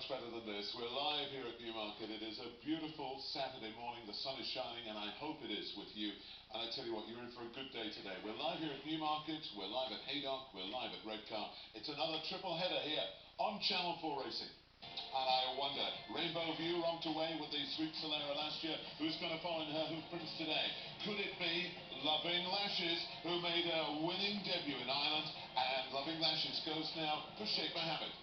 much better than this. We're live here at Newmarket. It is a beautiful Saturday morning. The sun is shining, and I hope it is with you. And I tell you what, you're in for a good day today. We're live here at Newmarket. We're live at Haydock. We're live at Redcar. It's another triple header here on Channel 4 Racing. And I wonder, Rainbow View romped away with the Sweet Solera last year. Who's going to follow in her hoofprints today? Could it be Loving Lashes, who made a winning debut in Ireland? And Loving Lashes goes now to Sheikh Mohammed.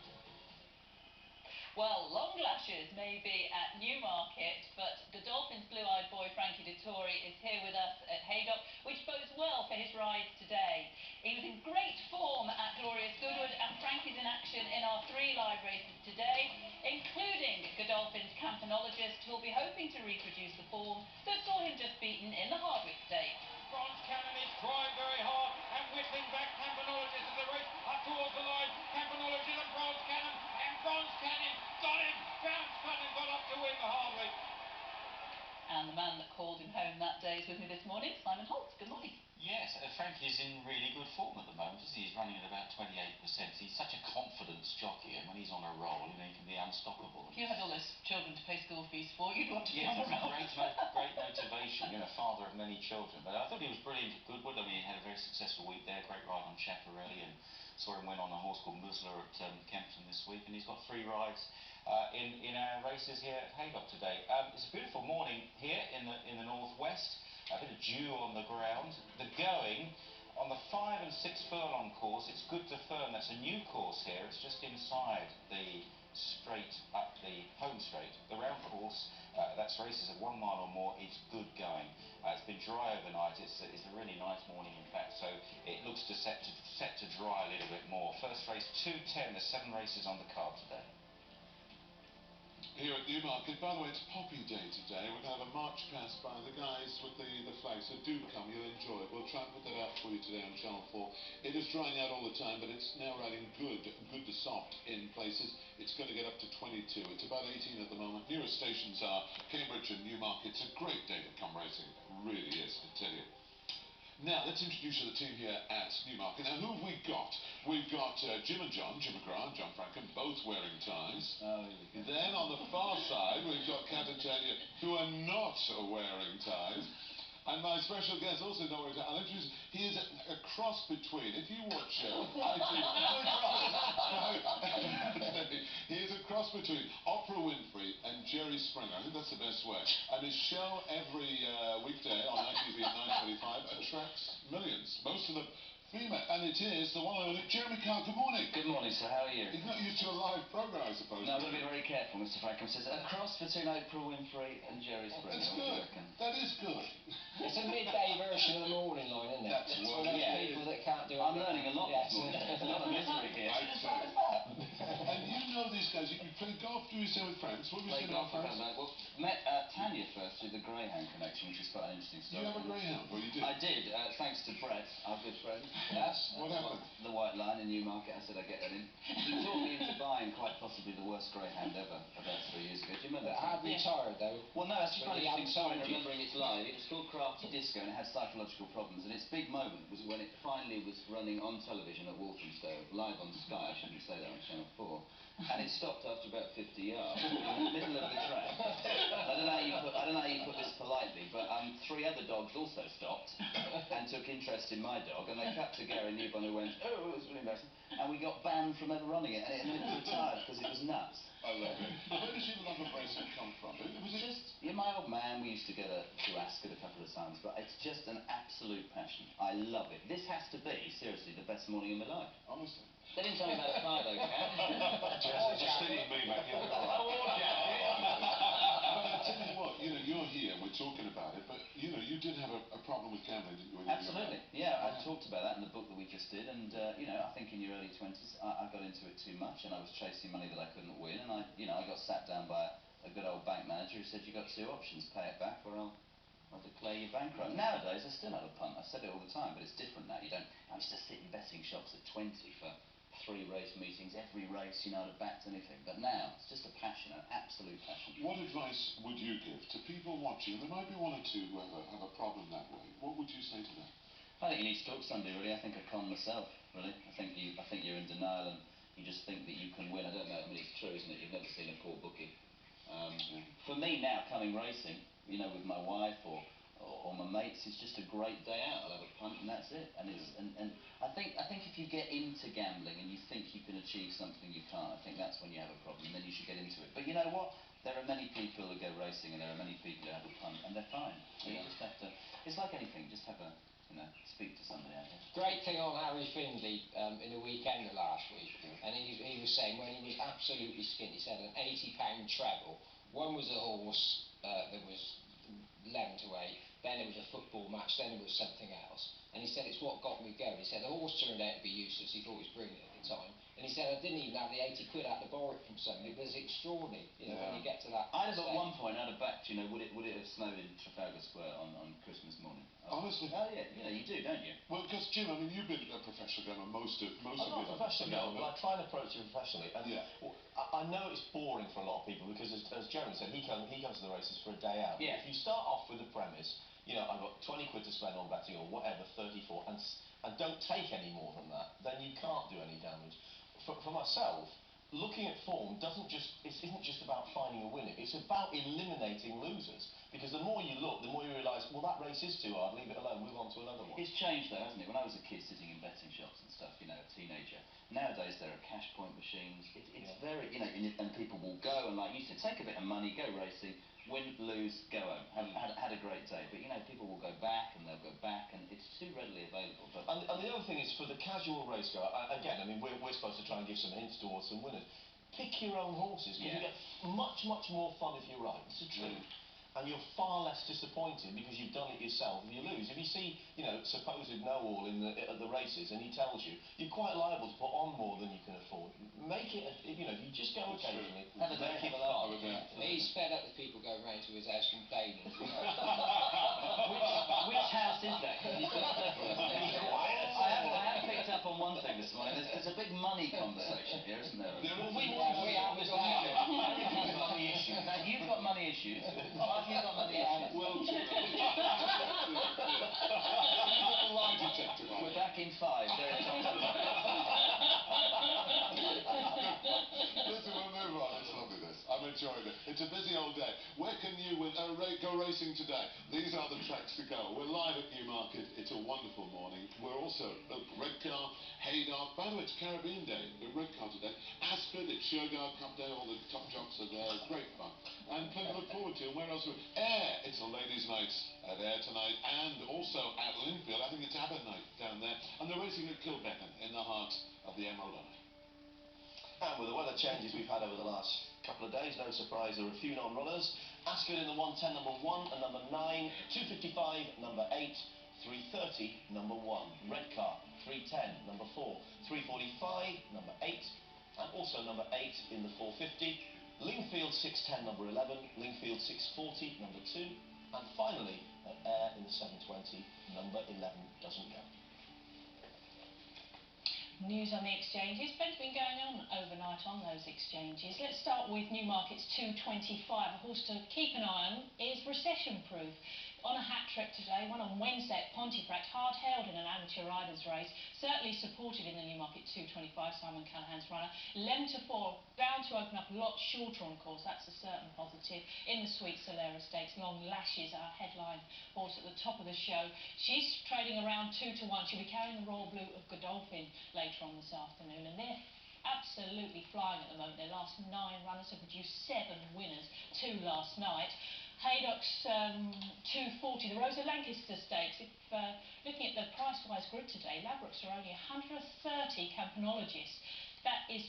Well, long lashes may be at Newmarket, but Godolphin's blue-eyed boy Frankie Dettori is here with us at Haydock, which bodes well for his rides today. He was in great form at Glorious Goodwood, and Frankie's in action in our 3 live races today, including Godolphin's campanologist, who'll be hoping to reproduce the form that saw him just beaten in the Hardwick Stakes. Bronze Cannon is trying very hard and whittling back Campanologist as the race up towards the line. Campanologist and Bronze Cannon got him! Found and got up to win the Hardwick. And the man that called him home that day is with me this morning, Simon Holt. Good morning. Yes, Frankie's in really good form at the moment, isn't he? He's running at about 28%. He's such a confidence jockey, and when he's on a roll, you know, he can be unstoppable. If you had all those children to pay school fees for, you'd want to be on a roll. Great motivation, you know, father of many children. But I thought he was brilliant at Goodwood. I mean, he had a very successful week there, great ride on Chaparelli, and saw him win on a horse called Musler at Kempton this week, and he's got 3 rides in our races here at Haydock today. It's a beautiful morning here in the northwest. A bit of dew on the ground. The going on the 5 and 6 furlong course, it's good to firm. That's a new course here. It's just inside the straight up the home straight. The round course, that's races of 1 mile or more. It's good going. It's been dry overnight. It's a really nice morning, in fact. So it looks set to dry a little bit more. First race 2:10. There's 7 races on the card today. Here at Newmarket, by the way, it's Poppy Day today. We're going to have a march past by the guys with the flags, so do come, you'll enjoy it. We'll try and put that out for you today on Channel 4. It is drying out all the time, but it's now riding good to soft in places. It's going to get up to 22. It's about 18 at the moment. Nearest stations are Cambridge and Newmarket. It's a great day to come racing. It really is, I tell you. Now, let's introduce you to the team here at Newmarket. Now, who have we got? We've got Jim and John, Jim McGrath, John Frankham, both wearing ties. Oh, then on the far side, we've got Captain Tanya, who are not wearing ties. And my special guest also not wearing ties. I'll introduce him. He is a cross between, if you watch he is a cross between Oprah Winfrey and Jerry Springer. I think that's the best way. And his show every weekday on ITV at 9:25 attracts millions. Most of them female, and it is the one and only Jeremy Carr. Good morning. Good morning, sir. How are you? He's not used to a live programme, I suppose. No, I've got to be very careful, Mr. Frankham says. A cross between Oprah Winfrey and Jerry Springer. That's what good. do you reckon? That is good. It's a midday version of the morning line, isn't it? That's it's what for those it people that can't do it. I'm learning a lot Yes. this morning. There's a lot of misery here. I tell you. And you know these guys. You play golf, do you say, with friends? What have you Played seen about golf friends? well, met Tanya first through the Greyhound connection, which is quite an interesting story. You have a Greyhound, or you did? I did, thanks to Brett, our good friend. Yes. What happened? The White Line in Newmarket. I said I'd get that in. He talked me into buying quite possibly the worst Greyhound ever about 3 years ago. Do you remember That that? hardly tired, though. Well, no, that's just But quite he an interesting story. hadn't And told you. remembering it's live, it was called Crafty Disco and it had psychological problems. And its big moment was when it finally was running on television at Walthamstow, live on Sky. I shouldn't say that on Channel 4. And it stopped after about 50 yards in the middle of the track. I don't know how you put this politely, but 3 other dogs also stopped and took interest in my dog, and they cut to Gary Newborn, who went, "Oh, it was really embarrassing," and we got banned from ever running it, and it retired because it was nuts. I love it. Where does your love of racing come from? Was it Just, my old man, we used to get to Ascot a couple of times, but it's just an absolute passion. I love it. This has to be, seriously, the best morning of my life. honestly? They didn't tell me about a car, though, Cat. Just steady me back here. Or jacket. But I tell you what, you know, you're here and we're talking about it, but you know, you did have a problem with gambling, didn't you? When Absolutely, yeah. I talked about that in the book that we just did, and you know, I think in your early 20s, I got into it too much, and I was chasing money that I couldn't win, and I got sat down by a good old bank manager who said, "You've got 2 options: pay it back, or I'll declare you bankrupt." Nowadays, I still have a punt. I said it all the time, but it's different now. I used to sit in betting shops at 20 for 3 race meetings, every race, you know, I'd have backed anything. But now, it's just a passion, an absolute passion. What advice would you give to people watching, and there might be 1 or 2 who have a problem that way? What would you say to them? I think you need to talk to somebody, really. I think I con myself, really. I think you're in denial, and You just think that you can win. I don't know. I mean, it's true, isn't it? You've never seen a poor bookie. For me now, coming racing, you know, with my wife or my mates, it's just a great day out. I'll have a punt and that's it. And it's and I think if you get into gambling and you think you can achieve something you can't, I think that's when you have a problem. Then you should get into it. But you know what? There are many people who go racing and there are many people who have a punt and they're fine. So you just have to. It's like anything. Just have a. You know, speak to somebody out there. Great thing on Harry Findlay in the weekend of last week, and he was saying when he was absolutely skint, he said an £80 treble. One was a horse that was 11 to 8, then it was a football match, then it was something else. And he said it's what got me going. He said the horse turned out to be useless, he thought it was brilliant at the time. And he said I didn't even have the 80 quid, I had to borrow it from somebody. It was extraordinary, you know, when you get to that I'd have stage. at one point, I'd have backed, you know, would it have snowed in Trafalgar Square on Christmas morning? Honestly? Oh yeah, you know, you do, don't you? Well, because Jim, I mean, you've been a professional gamer most of I'm your not a life. professional gamer, but I try and approach it professionally. And Yeah. I know it's boring for a lot of people because, as Jeremy said, he comes to the races for a day out. Yeah. If you start off with the premise, you know, I've got 20 quid to spend on betting or whatever, 34, and don't take any more than that, then you can't do any damage. For myself, looking at form isn't just about finding a winner, it's about eliminating losers. Because the more you look, the more you realise, well, that race is too hard, leave it alone, move on to another one. It's changed though, hasn't it? When I was a kid sitting in betting shops and stuff, you know, a teenager, nowadays there are cash point machines. It's very, you know, and people will go and, like you said, take a bit of money, go racing, win, lose, go home. Had a great day. But, you know, people will go back and they'll go back and it's too readily available. But and the other thing is, for the casual racegoer, again, I mean, we're supposed to try and give some hints towards some winners. Pick your own horses, because you get much more fun if you're right. It's the truth. And you're far less disappointed because you've done it yourself if you lose. If you see, you know, supposed know-all at the races and he tells you, you're quite liable to put on more than you can afford. Make it, you know, if you just go occasionally, have a day, make it have a laugh. fun. He's fed up with people going round to his house complaining. Which house is that? Because he's got several. I have picked up on one thing this morning. There's a big money conversation here, isn't there? We haven't got money issues. Now, you've got money issues. You've got money issues. Well, Jim, a lie detector on. We're back in 5. There it is. Listen, we'll move on. It's lovely, this. I'm enjoying it. It's a busy old day. Where can you go racing today? These are the tracks to go. We're live at Newmarket. It's a wonderful morning. We're also at Redcar, Haydock. By the way, it's Caribbean Day at Redcar today. Ascot, it's Shergar Cup Day. All the top jocks are there. Great fun. And plenty to look forward to. And where else? Ayr. It's a ladies' night at Ayr tonight. And also at Linfield. I think it's Abbott night down there. And they're racing at Kilbeckan in the heart of the Emerald Eye. And with the weather changes we've had over the last couple of days, no surprise, there are a few non-runners. Ascot in the 110, number 1 and number 9, 255, number 8, 330, number 1. Redcar, 310, number 4, 345, number 8, and also number 8 in the 450. Lingfield 610, number 11, Lingfield 640, number 2, and finally at Ayr in the 720, number 11 doesn't go. News on the exchanges. Plenty been going on overnight on those exchanges. Let's start with Newmarket's 225. A horse to keep an eye on is Recession Proof. On a hat trick today, one on Wednesday at Pontefract, hard held in an amateur riders race. Certainly supported in the Newmarket 225, Simon Callahan's runner. 11 to 4, bound to open up a lot shorter on course. That's a certain positive. In the Sweet Solera Stakes, Long Lashes, our headline horse at the top of the show. She's trading around 2 to 1. She'll be carrying the Royal Blue of Godolphin later on this afternoon, and they're absolutely flying at the moment. Their last 9 runners have produced 7 winners, 2 last night. Haydock's 240, the Rosa Lancaster Stakes. If looking at the price-wise grid today, Ladbrokes are only 130 Campanologists. That is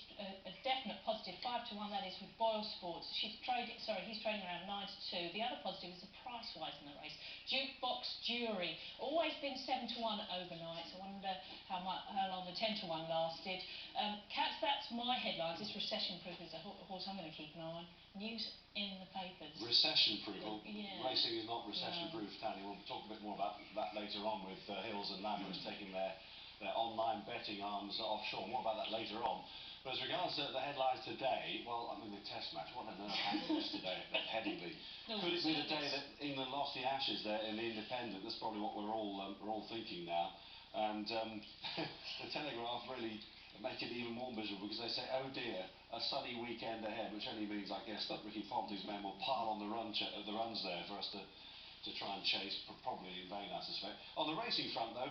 a definite positive. 5 to 1, that is, with Boyle Sports. He's trading around 9 to 2. The other positive is the price-wise in the race. Jukebox Jury, always been 7 to 1 overnight. So I wonder how long the 10 to 1 lasted. Cats, that's my headlines. This Recession Proof is a horse I'm going to keep an eye on. News in the papers. Recession proof. Well, racing is not recession proof, Tanya. We'll talk a bit more about that later on with Hills and Ladbrokes taking their online betting arms offshore. More about that later on. But as regards to the headlines today, well, I mean, the Test match, what on earth happened yesterday at Headingley? Could it be the day that England lost the Ashes there in the Independent? That's probably what we're all thinking now. And the Telegraph really make it even more miserable, because they say, oh dear, a sunny weekend ahead, which only means, I guess, that Ricky Ponting's men will pile on the runs there for us to try and chase, probably in vain, I suspect. On the racing front, though,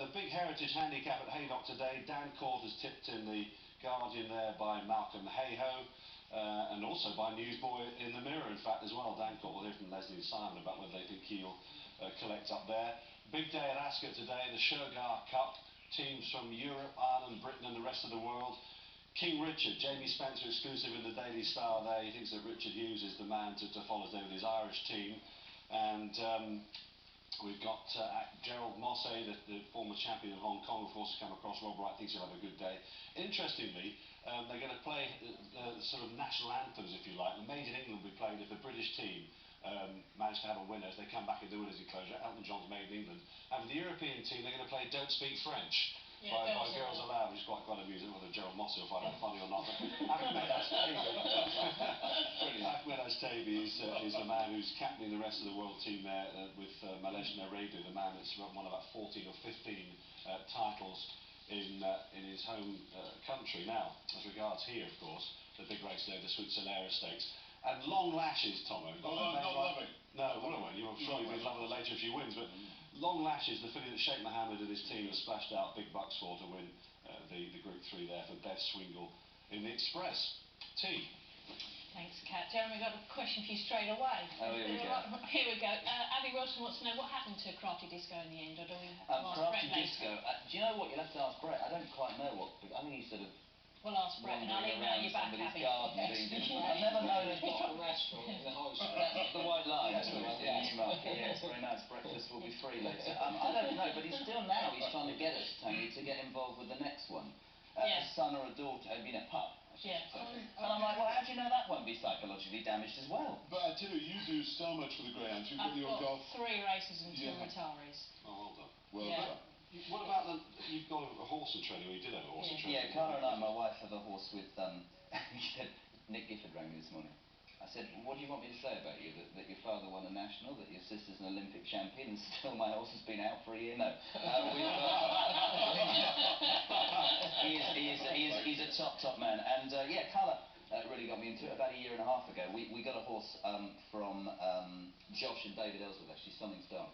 the big heritage handicap at Haydock today, Dan Court has tipped in the Guardian there by Malcolm Hayho, and also by Newsboy in the Mirror, in fact, as well. Dan Court will hear from Leslie and Simon about whether they think he'll collect up there. Big day at Ascot today, the Shergar Cup. Teams from Europe, Ireland, Britain and the rest of the world. King Richard, Jamie Spencer exclusive in the Daily Star there. He thinks that Richard Hughes is the man to follow today with his Irish team. And we've got Gerald Mosse, the former champion of Hong Kong, of course, has come across. Rob Wright thinks he'll have a good day. Interestingly, they're going to play sort of national anthems, if you like. The Made in England will be played if the British team managed to have a winner as they come back in the winners' enclosure. Elton John's Made in England. And for the European team, they're going to play Don't Speak French. By Girls Aloud, which is quite amusing, whether Gerald Mosse will find that funny or not. But Ahmed Astabi is the man who's captaining the rest of the world team there with Malesh Naredu, the man that's won about 14 or 15 titles in his home country. Now, as regards here, of course, the big race there, the Sweet Solera Stakes. And Long Lashes, Tomo. Not loving. No, well, I'm sure you'll be in love with her later if she wins, but Long Lashes, the filly that Sheikh Mohammed and his team have splashed out big bucks for to win the Group 3 there for Bev Swingle in the Express. T. Thanks, Kat. Jeremy, got a question for you straight away. Oh, here we go. Here we go. Abby Wilson wants to know what happened to Crafty Disco in the end, or do we have to ask Brett later? Disco. Do you know what? You'll have to ask Brett. I don't quite know what. I think he's sort of. We'll ask Brett and I'll email you back, Abby. I've never known He's got a restaurant in the high street. That's the White Line, That's the one, in Newmarket. Yes, very nice. Breakfast will be free later. I don't know, but he's trying to get us, Tony, to get involved with the next one. A son or a daughter, I mean a pup. Yeah. And I'm like, well, how do you know that won't be psychologically damaged as well? But I tell you, you do so much for the greyhounds. You've got your golf. 3 races and 2 retirees. Oh, well done. Well done. What about you've got a horse in training, or you did have a horse in training? Yeah, Carla and I, my wife, have a horse with, he said, Nick Gifford rang me this morning. I said, what do you want me to say about you? That your father won a national, that your sister's an Olympic champion, and still my horse has been out for a year? No. He's a top man. And yeah, Carla really got me into it about a year and a half ago. We got a horse from Josh and David Ellsworth, actually, Stunning Star.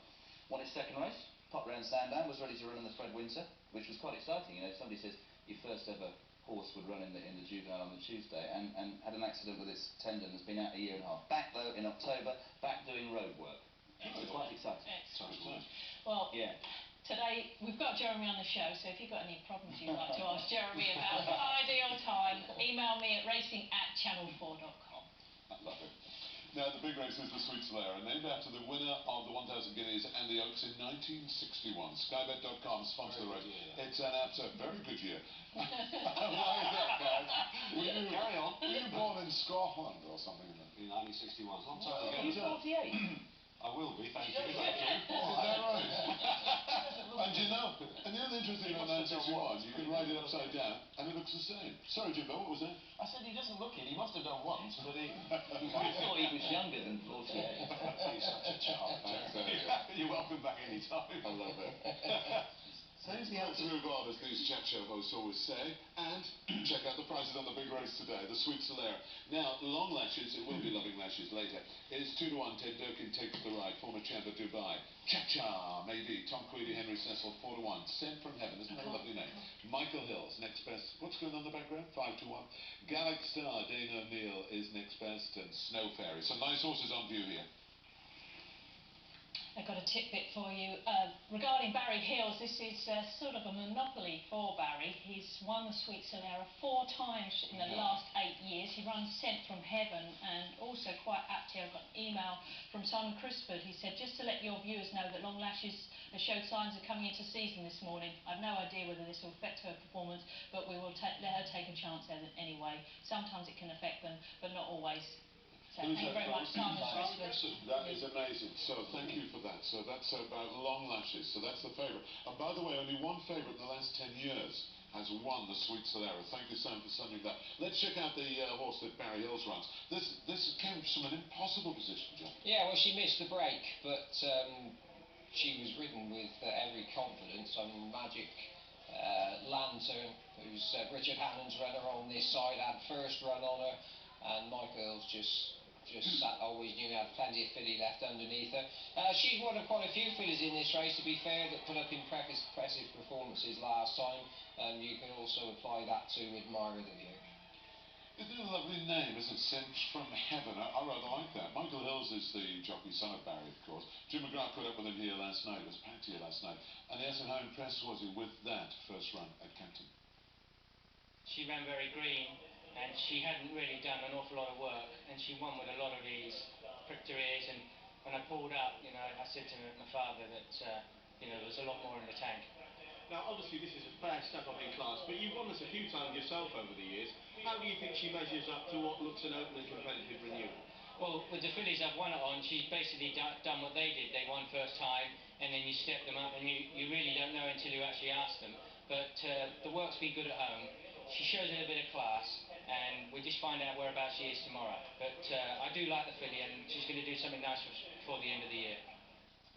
Won his second race. Popped round Sandown, was ready to run in the Fred Winter, which was quite exciting. You know, somebody says your first ever horse would run in the juvenile on the Tuesday, and had an accident with its tendon. Has been out a year and a half. Back though in October, back doing road work. So quite exciting. Excellent. Well, yeah. Today we've got Jeremy on the show, so if you've got any problems you'd like to ask Jeremy about ideal time, email me at racing@channel4.com. Lovely. Now, the big race is the Sweet Solera, named after the winner of the 1,000 Guineas and the Oaks in 1961. Skybet.com sponsored the race. It's an absolute very good year. Why is that, guys? Carry on. Were you born in Scotland or something? In 1961. It's a long time ago. You're 48. I will be, thank you. Is that right? And you know the interesting thing about 1961, you can write it upside down and it looks the same. Sorry, Jimbo, what was that? I said he doesn't look it. He must have done once, but he... I thought he was younger than 48. He's such a child. You're welcome back any time. I love it. It's great to move on, as these chat show hosts always say, and check out the prices on the big race today, the Sweet Solera. Now, Long Lashes, it will be Loving Lashes later, is 2-1, Ted Durkin takes the ride, former champ of Dubai. Cha-Cha, maybe, Tom Queedy, Henry Cecil, 4-1, Sent from Heaven, isn't that a lovely name? Michael Hills, next best, what's going on in the background? 5-1. Gallic Star, Dana O'Neill is next best, and Snow Fairy. Some nice horses on view here. I've got a tidbit for you regarding Barry Hills. This is sort of a monopoly for Barry. He's won the Sweet Solera 4 times in the last 8 years. He runs Sent from Heaven, and also quite aptly I've got an email from Simon Crisford. He said, just to let your viewers know that Long Lashes has showed signs of coming into season this morning. I've no idea whether this will affect her performance, but we will let her take a chance anyway. Sometimes it can affect them, but not always. So thank you very much, Simon Crisford. That is amazing. So thank you for that. So that's about Long Lashes. So that's the favourite. And by the way, only one favourite in the last 10 years has won the Sweet Solera. Thank you, Simon, for sending that. Let's check out the horse that Barry Hills runs. This came from an impossible position, John. Yeah, well, she missed the break, but she was ridden with every confidence on Magic Lantern, who's Richard Hannon's runner on this side, had first run on her, and Michael Hill's just sat, always knew he had plenty of filly left underneath her. She's one of quite a few fillies in this race, to be fair, that put up impressive performances last time, and you can also apply that to Admire the View. Isn't it a lovely name, isn't it? Sent from heaven. I rather like that. Michael Hills is the jockey, son of Barry, of course. Jim McGrath caught up with him here last night. It was packed here last night. And he asked him how impressed was he with that first run at Kempton. She ran very green, and she hadn't really done an awful lot of work, and she won with a lot of ease, pricked her ears, and when I pulled up, you know, I said to my father that, you know, there was a lot more in the tank. Now, obviously, this is a fair step up in class, but you've won this a few times yourself over the years. How do you think she measures up to what looks an open and competitive renewal? Well, with the fillies I've won it on, she's basically done what they did. They won first time, and then you step them up, and you really don't know until you actually ask them. But the work's been good at home. She shows a little bit of class, and we just find out whereabouts she is tomorrow. But I do like the filly, and she's going to do something nice before the end of the year.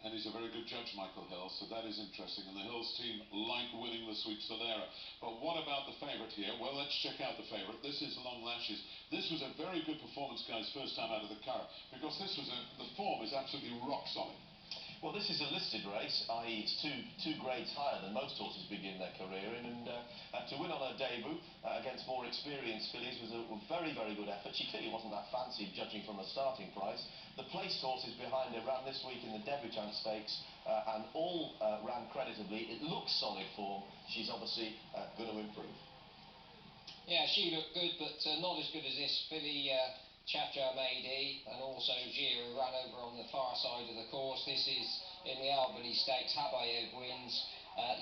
And he's a very good judge, Michael Hill, so that is interesting. And the Hills team like winning the Sweet Solera. But what about the favourite here? Well, let's check out the favourite. This is Long Lashes. This was a very good performance, guys, first time out of the car, because this was the form is absolutely rock solid. Well, this is a listed race, i.e. it's two grades higher than most horses begin their career in, and to win on her debut against more experienced fillies was a very, very good effort. She clearly wasn't that fancy, judging from the starting price. The placed horses behind her ran this week in the debutant stakes, and all ran creditably. It looks solid form. She's obviously going to improve. Yeah, she looked good, but not as good as this filly, Chacha Mady, and also Gira ran over on the far side of the course. This is in the Albany Stakes. Habayeb wins.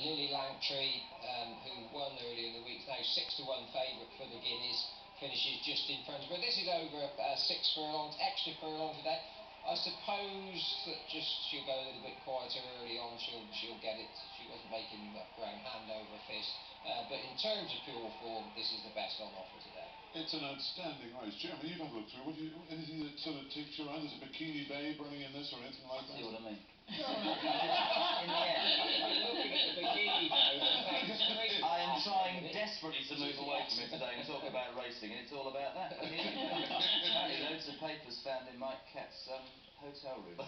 Lily Langtree, who won earlier in the week, is now 6-1 favourite for the Guineas, finishes just in front of her. This is over 6 furlongs, extra furlong today. I suppose that just she'll go a little bit quieter early on. She'll get it. She wasn't making enough ground hand over fist. But in terms of pure form, this is the best on offer today. It's an outstanding race. Jeremy, you've had a look through. Anything that sort of takes your eye? There's a bikini babe running in this or anything like that? See what I mean? In the end, you're looking at the bikini babe. I am trying desperately to move away from it today and talk about racing, and it's all about that. Apparently loads of papers found in Mike Kett's hotel room. I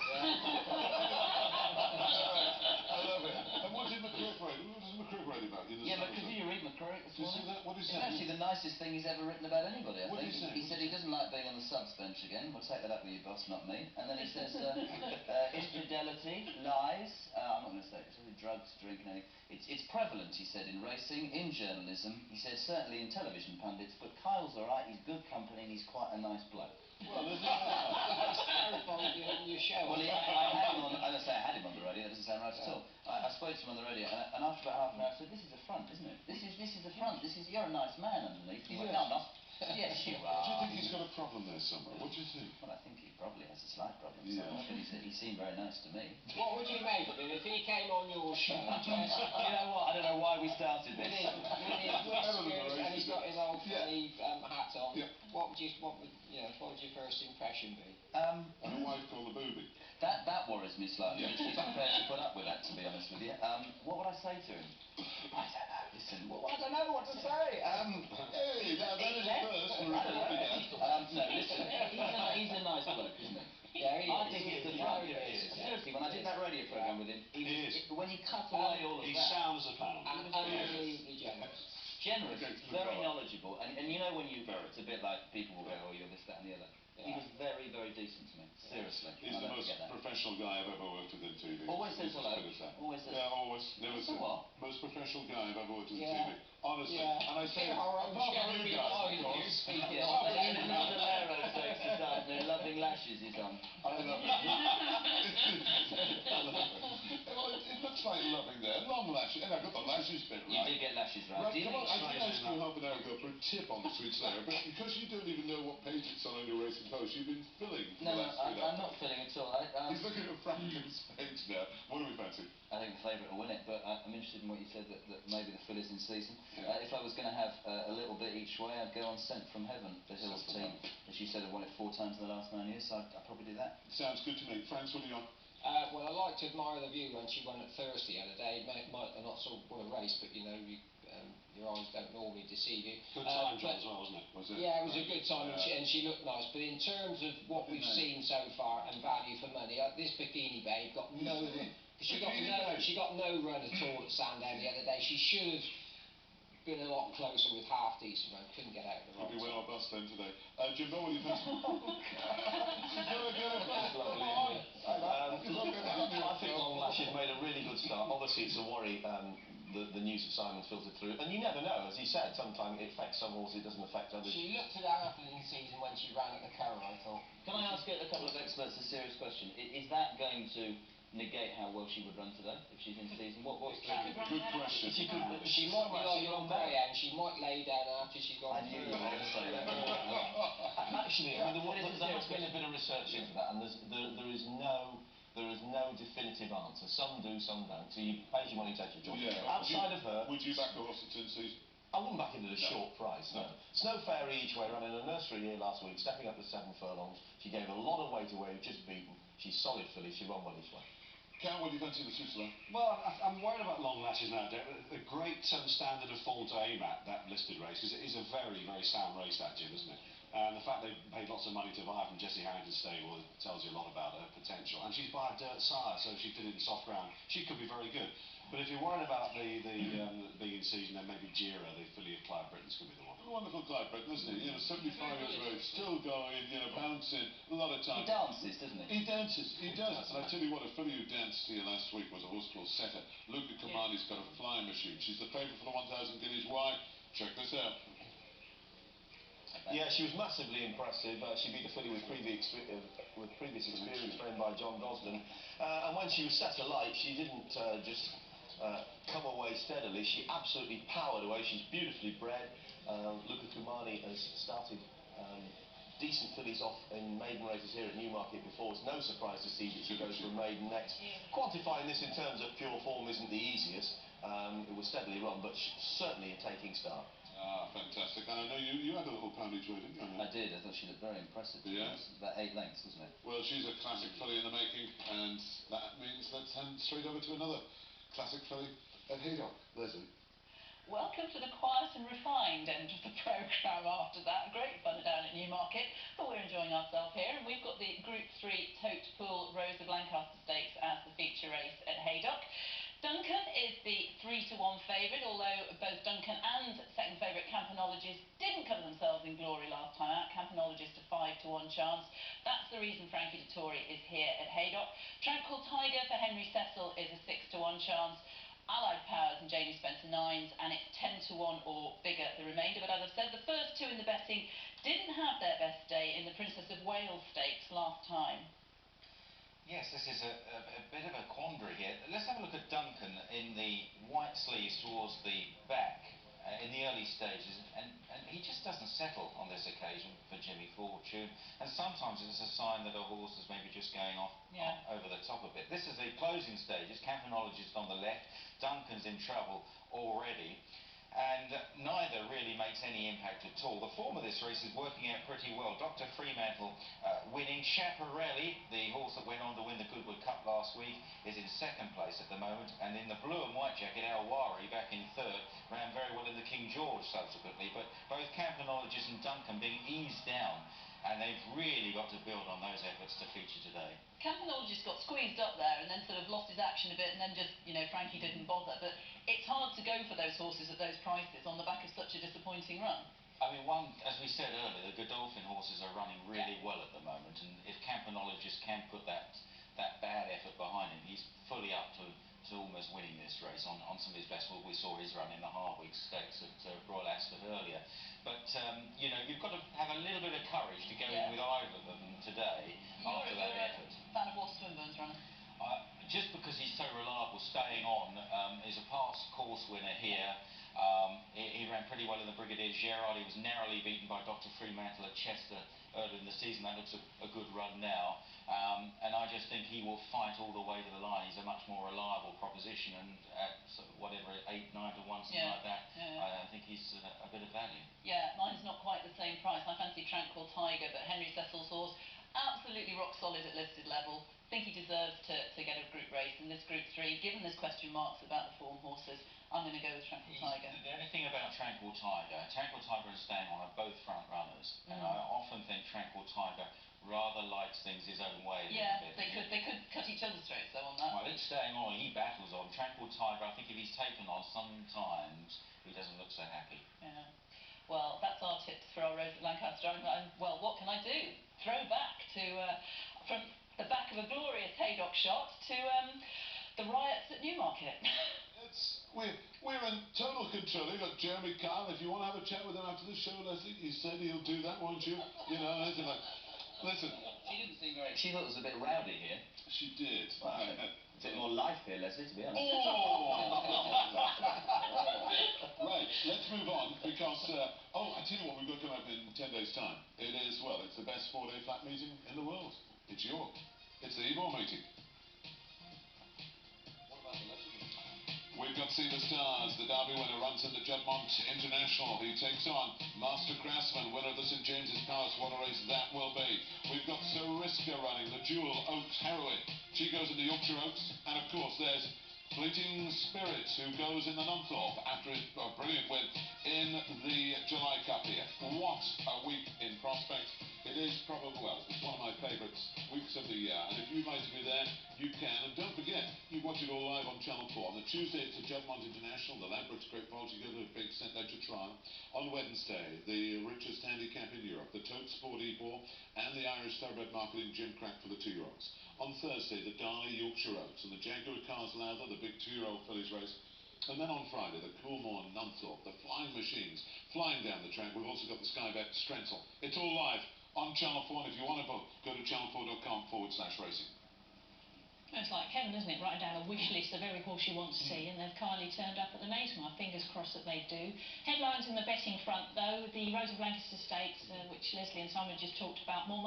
love it. And what did McCrick write? What does McCrick write about you? Yeah, did you read McCrick this morning? Did you see that? What is It's that? actually the nicest thing he's ever written about anybody, I What think. did he say? He said he doesn't like being on the subs bench again. We'll take that up with your boss, not me. And then he says, infidelity, lies, I'm not going to say it, drugs, drinking, anything. It's prevalent, he said, in racing, in journalism. He said certainly in television pundits, but Kyle's all right, he's good company, and he's quite a nice bloke. Well, isn't it? That's terrible, your show. Well, I had him on, I don't say I had him on the radio, that doesn't sound right at all. I spoke to him on the radio, and after about half an hour I said, this is a front, isn't it? This is a front, you're a nice man underneath. And he went, no, I'm not. Yes, you are. Do you think he's got a problem there somewhere? What do you think? Well, I think he probably has a slight problem Yeah. somewhere, but he seemed very nice to me. What would you make of him if he came on your show, Jess, You know what, I don't know why we started with this. his whiskers and he's got his old funny hat on? Yeah. What would your first impression be? And a wife called the booby. That worries me slightly, Yeah. that she's prepared to put up with that, to be honest with you. What would I say to him? I don't know, listen, I don't know what to say. Hey, now that is a first. We're I don't recording that. know. No, listen, he's a nice bloke, isn't he? Yeah, he is. I think it's the front. He is. Seriously, when I did that radio programme with him, when you cut Um, away all of He that, sounds a pound. And unbelievably generous. generous, Against very McGrath. knowledgeable, and you know when you, Very. it's a bit like people will go, oh, you're this, that, and the other. He was very, very decent to me, seriously. He's I the don't most forget that. professional guy I've ever worked with in TV. Always says He's hello. as good as that. Always says. Yeah, always. Never So said. what? Most professional guy I've ever worked with in Yeah. TV. Honestly. Yeah. And I say, Our own apart from you Jeremy guys, Boyd, of course. you speaking Yeah, of. and then the Solero takes this afternoon, Loving Lashes is on. I love it. I love it. Well, it looks like loving there. Long lashes. And I got the lashes bit You right. did get lashes right. Right, Do you come on, think? I did ask strangely you enough. half an hour ago for a tip on the Sweets there, but because you don't even know what page it's on your Racing Post, you've been filling for No, the no, last 3 days. I'm not filling at all. He's looking at Franklin's page now. What do we fancy? I think the favourite will win it, but I'm interested in what you said, that maybe the fillies in season. Yeah. If I was going to have a little bit each way, I'd go on Sent from Heaven, the Hills Sent from team. As you said, have won it 4 times in the last 9 years, so I'd probably do that. Sounds good to me. Franks, what are you on? Well, I like to Admire the View when she won at Thursday the other day. Not so won a race, but you know, your eyes don't normally deceive you. Good time, John, as well, wasn't it? Was it? Yeah, it was a good time, and she looked nice. But in terms of what we've seen so far and value for money, this Bikini Babe got no. She got no run at all at Sandown the other day. She should have been a lot closer with half decent run. Couldn't get out of the Could right be well time. bust then today. Jimbo, what do you think? You're gonna get it back. It's lovely, Come on. isn't it? You're not gonna hang I think yourself. Long Lash has made a really good start. Obviously, it's a worry. The news of Simon filtered through, and you never know. As he said, sometimes it affects some horses, it doesn't affect others. She looked at that opening season when she ran at the Curragh, I thought. Can I ask a couple of experts a serious question? Is that going to negate how well she would run today if she's in season? What's the... Good question. She might be like your greyhound. She might lay down after she's gone I knew you were going to say that. Actually, I mean, there has been a bit of research into that, and there is no definitive answer. Some do, some don't. So you pay your money, take your choice. Yeah. Outside of her, Would you back a horse that's in season? I wouldn't back it at a short price, no. Snow Fairy each way ran in a nursery here last week, stepping up to 7 furlongs. She gave a lot of weight away, just beaten. She's solid filly, she run well each way. Cam, what do you fancy the Switzerland? Well, I'm worried about Long Lashes now, Derek. A great standard of form to aim at, that listed race, because it is a very, very sound race, that, Jim, isn't it? And the fact they paid lots of money to buy her from Jesse Harrington's stable tells you a lot about her potential. And she's by a dirt sire, so she did it in soft ground. She could be very good. But if you're worried about the being in season, then maybe Gira, the filly of Clive Britton's, could be the one. Wonderful Clive Britton, isn't he? You know, 75 years of age, still going, you know, bouncing, a lot of time. He dances, doesn't he? He dances, he does. And I tell you what, a filly who danced here last week was a horse called Setter. Luca Kamani's got a flying machine. She's the favourite for the 1,000 guineas. Why? Check this out. Yeah, she was massively impressive. She beat a filly with previous experience trained by John Gosden. And when she was set alight, she didn't just come away steadily. She absolutely powered away. She's beautifully bred. Luca Kumani has started decent fillies off in maiden races here at Newmarket before. It's no surprise to see that she goes for a maiden next. Quantifying this in terms of pure form isn't the easiest. It was steadily run, but certainly a taking start. Ah, fantastic. And I know you had a little pony to her, didn't you? I did. I thought she looked very impressive. Yeah? It was about 8 lengths, wasn't it? Well, she's a classic filly in the making, and that means let's hand straight over to another classic filly at Haydock. Leslie. Welcome to the quiet and refined end of the programme after that. Great fun down at Newmarket, but we're enjoying ourselves here, and we've got the Group 3 Tote Pool Rose of Lancaster Stakes as the feature race at Haydock. Duncan is the 3-1 favourite, although both Duncan and second favourite Campanologist didn't cover themselves in glory last time out. Campanologist a 5-1 chance. That's the reason Frankie Dettori is here at Haydock. Tranquil Tiger for Henry Cecil is a 6-1 chance. Allied Powers and Janie Spencer 9s, and it's 10-1 or bigger the remainder. But as I've said, the first two in the betting didn't have their best day in the Princess of Wales Stakes last time. Yes, this is a bit of a quandary here. Let's have a look at Duncan in the white sleeves towards the back in the early stages, and he just doesn't settle on this occasion for Jimmy Fortune, and sometimes it's a sign that a horse is maybe just going off over the top a bit. This is the closing stages. Campanologist on the left, Duncan's in trouble already, and neither really makes any impact at all. The form of this race is working out pretty well. Dr. Fremantle winning. Schiaparelli, the horse that went on to win the Goodwood Cup last week, is in second place at the moment, and in the blue and white jacket, Al Wari, back in third, ran very well in the King George subsequently, but both Campanologist and Duncan being eased down, and they've really got to build on those efforts to feature today. Campanologist got squeezed up there and then sort of lost his action a bit, and then just, you know, Frankie didn't bother. But it's hard to go for those horses at those prices on the back of such a disappointing run. I mean, as we said earlier, the Godolphin horses are running really well at the moment, and if Campanologist can put that bad effort behind him, he's fully up to almost winning this race on some of his best. We saw his run in the Hardwick Stakes at Royal Ascot earlier. But, you know, you've got to have a little bit of courage to go in with either of them today after that effort. You're a fan of Water Swinburne's runner? Just because he's so reliable, staying on, is a past course winner here. He ran pretty well in the Brigadier Gerard. He was narrowly beaten by Dr. Fremantle at Chester earlier in the season. That looks a good run now. And I just think he will fight all the way to the line. He's a much more reliable proposition, and at sort of whatever, 8-9 to 1, something like that, I think he's a bit of value. Yeah, mine's not quite the same price. I fancy Tranquil Tiger, but Henry Cecil's horse absolutely rock solid at listed level. Think he deserves to get a group race in this Group 3. Given there's question marks about the form horses, I'm going to go with Tranquil Tiger. The only thing about Tranquil Tiger and Staying On are both front runners, and I often think Tranquil Tiger rather likes things his own way a little bit. They could cut each other's throats though on that. Well, I think Staying On, he battles on. Tranquil Tiger, I think if he's taken on, sometimes he doesn't look so happy. Yeah. Well, that's our tips for our Rose of Lancaster. Well, what can I do? Throw back to from the back of a glorious Haydock shot to the riots at Newmarket. We're in total control. You've got Jeremy Kyle. If you want to have a chat with him after the show, Leslie, he said he'll do that, won't you? You know, listen. She didn't seem very... She thought it was a bit rowdy here. She did. Well, a bit more life here, Leslie, to be honest. Right, let's move on because, I tell you what, we've got coming up in 10 days' time. It's the best 4-day flat meeting in the world. It's York. It's the Ebor meeting. What about the lesser meeting? We've got See the Stars. The Derby winner runs in the Juddmonte International. He takes on Master Craftsman, winner of the St James's Palace. What a race that will be. We've got Sariska running, the Jewel Oaks Heroine. She goes in the Yorkshire Oaks. And, of course, there's Fleeting Spirit, who goes in the Nunthorpe after his brilliant win in the July Cup here. What a week in prospect. It is probably, well, it's one of my favourite weeks of the year. And if you'd like to be there, you can. And don't forget, you watch it all live on Channel 4. On the Tuesday, it's the Juddmonte International, the Ladbrokes Great Falls. You go to a big St Ledger trial. On Wednesday, the richest handicap in Europe, the Tote Sport Ebor, and the Irish Thoroughbred Marketing Gym Crack for the 2-year-olds. On Thursday, the Darley Yorkshire Oaks and the Jaguar Cars Lowther, the big 2-year-old fillies race. And then on Friday, the Coolmore Nunthorpe, the Flying Machines, flying down the track. We've also got the Sky Bet Strensel. It's all live on Channel 4, and if you want to book, go to channel4.com/racing. It's like heaven, isn't it? Writing down a wish list of every horse you want to see, and they've kindly turned up at the Nasemar. Fingers crossed that they do. Headlines in the betting front, though, the Rose of Lancaster Stakes, which Leslie and Simon just talked about. More